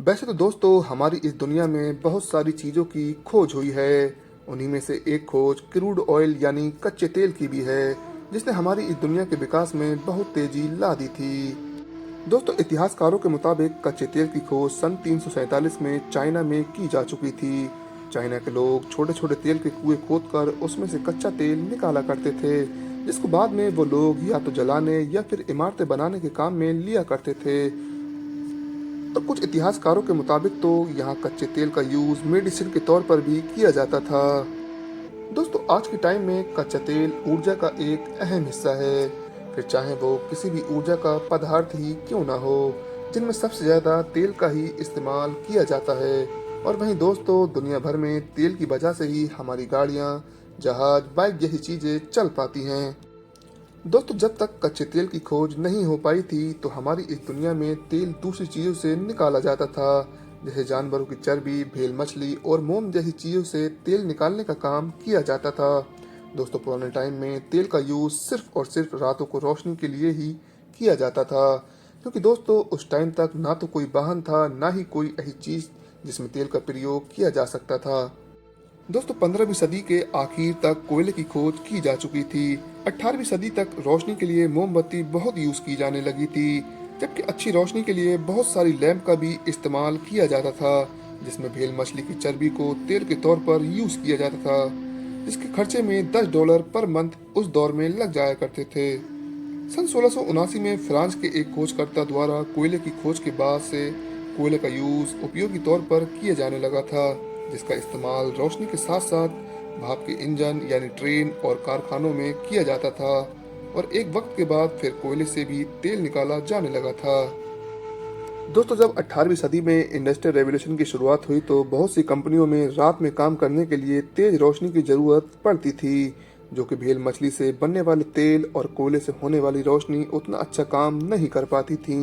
वैसे तो दोस्तों हमारी इस दुनिया में बहुत सारी चीज़ों की खोज हुई है। उन्हीं में से एक खोज क्रूड ऑयल यानी कच्चे तेल की भी है, जिसने हमारी इस दुनिया के विकास में बहुत तेजी ला दी थी। दोस्तों इतिहासकारों के मुताबिक कच्चे तेल की खोज सन 347 में चाइना में की जा चुकी थी। चाइना के लोग छोटे छोटे तेल के कुएं खोदकर उसमें से कच्चा तेल निकाला करते थे, जिसको बाद में वो लोग या तो जलाने या फिर इमारतें बनाने के काम में लिया करते थे। और कुछ इतिहासकारों के मुताबिक तो यहाँ कच्चे तेल का यूज मेडिसिन के तौर पर भी किया जाता था। दोस्तों आज के टाइम में कच्चा तेल ऊर्जा का एक अहम हिस्सा है, फिर चाहे वो किसी भी ऊर्जा का पदार्थ ही क्यों ना हो, जिनमें सबसे ज्यादा तेल का ही इस्तेमाल किया जाता है। और वहीं दोस्तों दुनिया भर में तेल की वजह से ही हमारी गाड़ियाँ, जहाज, बाइक जैसी चीजें चल पाती हैं। दोस्तों जब तक कच्चे तेल की खोज नहीं हो पाई थी तो हमारी इस दुनिया में तेल दूसरी चीज़ों से निकाला जाता था, जैसे जानवरों की चर्बी, भेल मछली और मोम जैसी चीज़ों से तेल निकालने का काम किया जाता था। दोस्तों पुराने टाइम में तेल का यूज़ सिर्फ और सिर्फ रातों को रोशनी के लिए ही किया जाता था, क्योंकि दोस्तों उस टाइम तक ना तो कोई वाहन था, ना ही कोई ऐसी चीज़ जिसमें तेल का प्रयोग किया जा सकता था। दोस्तों 15वीं सदी के आखिर तक कोयले की खोज की जा चुकी थी। 18वीं सदी तक रोशनी के लिए मोमबत्ती बहुत यूज की जाने लगी थी, जबकि अच्छी रोशनी के लिए बहुत सारी लैंप का भी इस्तेमाल किया जाता था, जिसमें भेल मछली की चर्बी को तेल के तौर पर यूज किया जाता था, जिसके खर्चे में $10 पर मंथ उस दौर में लग जाया करते थे। सन 1679 में फ्रांस के एक खोजकर्ता द्वारा कोयले की खोज के बाद से कोयले का यूज उपयोगी तौर पर किए जाने लगा था, जिसका इस्तेमाल रोशनी के साथ साथ भाप के इंजन यानी ट्रेन और कारखानों में किया जाता था। और एक वक्त के बाद फिर कोयले से भी तेल निकाला जाने लगा था। दोस्तों जब 18वीं सदी में इंडस्ट्रियल रेवोल्यूशन की शुरुआत हुई तो बहुत सी कंपनियों में रात में काम करने के लिए तेज रोशनी की जरूरत पड़ती थी, जो कि भेल मछली से बनने वाले तेल और कोयले से होने वाली रोशनी उतना अच्छा काम नहीं कर पाती थी,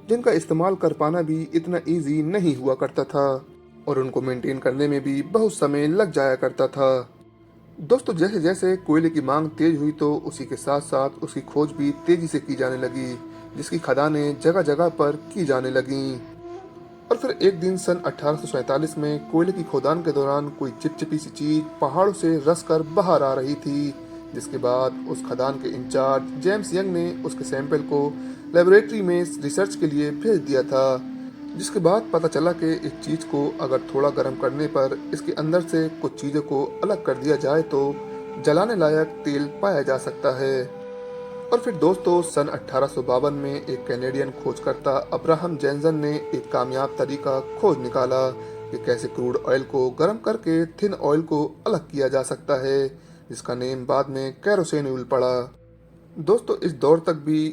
जिनका इस्तेमाल कर पाना भी इतना इजी नहीं हुआ करता था और उनको मेंटेन करने में भी बहुत समय लग जाया करता था। दोस्तों जैसे जैसे कोयले की मांग तेज हुई तो उसी के साथ साथ उसकी खोज भी तेजी से की जाने लगी, जिसकी खदानें जगह जगह पर की जाने लगीं। और फिर एक दिन सन 1847 में कोयले की खोदान के दौरान कोई चिपचिपी सी चीज पहाड़ों से रस कर बाहर आ रही थी, जिसके बाद उस खदान के इंचार्ज जेम्स यंग ने उसके सैंपल को लेबोरेटरी में रिसर्च के लिए भेज दिया था, जिसके बाद पता चला कि इस चीज को अगर थोड़ा गर्म करने पर इसके अंदर से कुछ चीजों को अलग कर दिया जाए तो जलाने लायक तेल पाया जा सकता है। और फिर दोस्तों सन 1852 में एक कैनेडियन खोजकर्ता अब्राहम जैनसन ने एक कामयाब तरीका खोज निकाला कि कैसे क्रूड ऑयल को गर्म करके थिन ऑयल को अलग किया जा सकता है, जिसका नेम बाद में कैरोसिन ऑयल पड़ा। दोस्तों इस दौर तक भी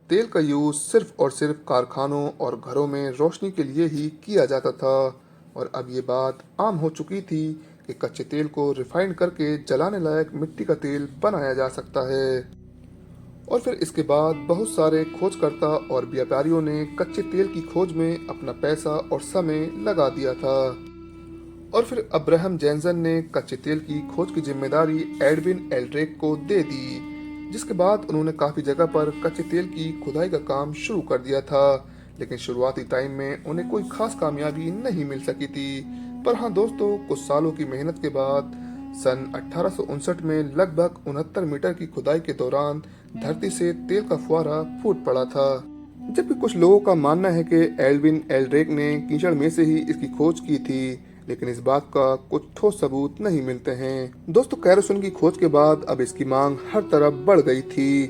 तेल का यूज सिर्फ और सिर्फ कारखानों और घरों में रोशनी के लिए ही किया जाता था, और अब ये बात आम हो चुकी थी कि कच्चे तेल को रिफाइन करके जलाने लायक मिट्टी का तेल बनाया जा सकता है। और फिर इसके बाद बहुत सारे खोजकर्ता और व्यापारियों ने कच्चे तेल की खोज में अपना पैसा और समय लगा दिया था। और फिर अब्राहम जैनसन ने कच्चे तेल की खोज की जिम्मेदारी एडविन एल्ड्रेक को दे दी, जिसके बाद उन्होंने काफी जगह पर कच्चे तेल की खुदाई का काम शुरू कर दिया था, लेकिन शुरुआती टाइम में उन्हें कोई खास कामयाबी नहीं मिल सकी थी। पर हाँ दोस्तों कुछ सालों की मेहनत के बाद सन 1859 में लगभग 69 मीटर की खुदाई के दौरान धरती से तेल का फुहारा फूट पड़ा था, जबकि कुछ लोगों का मानना है कि एल्विन एल्ड्रेक ने कीचड़ में से ही इसकी खोज की थी, लेकिन इस बात का कुछ ठोस सबूत नहीं मिलते हैं। दोस्तों कैरोसिन की खोज के बाद अब इसकी मांग हर तरफ बढ़ गई थी।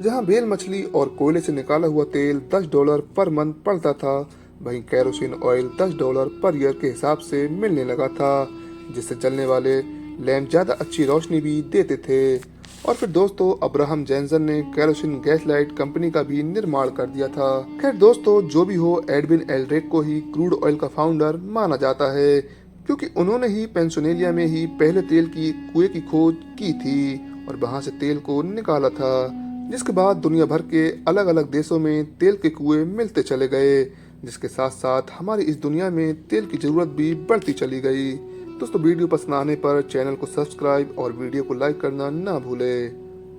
जहां बेल मछली और कोयले से निकाला हुआ तेल $10 पर मंथ पड़ता था, वहीं कैरोसिन ऑयल $10 पर ईयर के हिसाब से मिलने लगा था, जिससे चलने वाले लैंप ज्यादा अच्छी रोशनी भी देते थे। और फिर दोस्तों अब्राहम जैनसन ने कैरोसिन गैस लाइट कंपनी का भी निर्माण कर दिया था। खैर दोस्तों जो भी हो, एडविन एल्ड्रेक को ही क्रूड ऑयल का फाउंडर माना जाता है, क्योंकि उन्होंने ही पेंसिल्वेनिया में ही पहले तेल की कुएं की खोज की थी और वहां से तेल को निकाला था, जिसके बाद दुनिया भर के अलग अलग देशों में तेल के कुएं मिलते चले गए, जिसके साथ साथ हमारी इस दुनिया में तेल की जरूरत भी बढ़ती चली गई। दोस्तों वीडियो पसंद आने पर चैनल को सब्सक्राइब और वीडियो को लाइक करना ना भूलें।